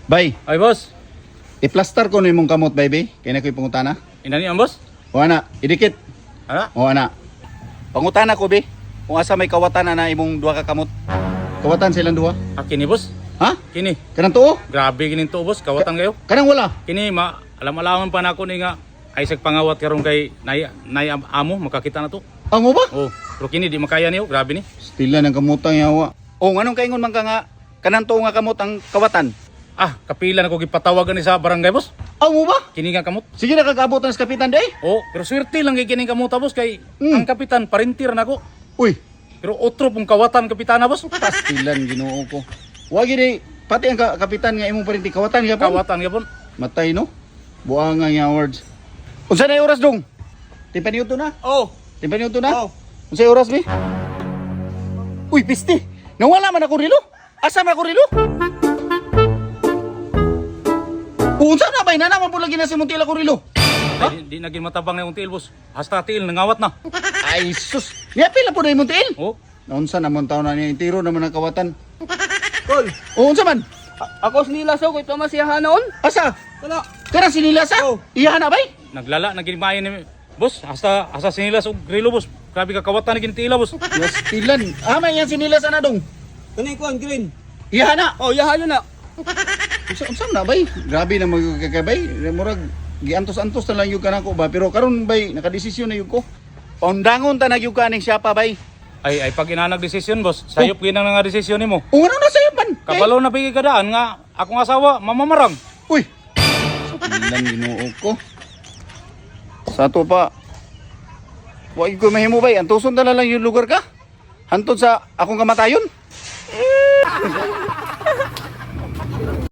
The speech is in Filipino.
Bay, Ay, boss. i-plaster ko ni mong kamot, baby. Kaya na ko'y pangutana. Inani ang boss? O ana, idikit. Ano? O ana. Pangutana ko, be. Kung asa may kawatan na imong duha ka kamot. Kawatan silang duha. Ah, kini, boss. Ha? Kini. Kanang tuo? Grabe kini to, boss. Kawatan kayo. Kanang wala. Kini, alam-alaman pa na ako ni nga. Ay, pangawat karon kay nay amo. Makakita na to. Ang mo ba? Oh, pero kini, di makaya niyo. Grabe ni. Stila ng kamutang yawa. O, anong kaingon man ka nga? Kanang tuo nga kamot ang kawatan. Ah, kapila na ko gipatawagan ni sa barangay, boss. Ang mo ba? Kini nga kamot. Sige na kagabot ng kapitan, day. Oh, pero swerte lang kay kini kamot, boss. Kay ang kapitan, parintir na ko. Uy, Pero otro pong kawatan kapitana, boss. pastilan ginoo ko. Wagi day, pati ang kapitan nga imong parinti kawatan nga po. Kawatan yapon. Matay no? Buangan nga words. Unsa na oras dong? Timpa niyo to na? Oh. Timpa niyo to na? Oh. Unsa oras bi? Uy, piste. Nawala man ako rilo. Asa man ako rilo? Unsa na bay na naman po lagi na si Montila ko rilo? Ay, di naging matabang na yung tiil, boss. Hasta tiil, nangawat na. Ay sus. Niya pila po na yung Montiel. Oh. Naunsa naman taon na niya tiro naman ang kawatan. Tol, O unsa man? ako sinilasaw ko ito masiyahan noon. Asa? Wala. Kana sinilasa? Oh. Iyahan na bay? Naglala, naging mayan ni boss. Hasta sinilas og grilo, boss. Grabe ka kawatan naging tiila, boss. Yes, pilan. May yan sinilasa na dong. Kanay ko ang green. Iyahan na. Oh, yahan yun na. Unsa na bay? Grabe na magkakabay. Murag giantos-antos na lang yung kanako ba. Pero karon bay, nakadesisyon na yung ko. Paundangon ta nagyug ka ning siya pa bay. Ay pag inanag desisyon, boss. Sayop ginang nga desisyon nimo. O ano na sa'yo man? Kabalo na bigay kadaan nga akong asawa mamamarang. Uy! Sa pilan ginoo ko. Sa to pa. Huwag ko mahimo bay. Antuson na lang yung lugar ka. Hantod sa akong kamatayon.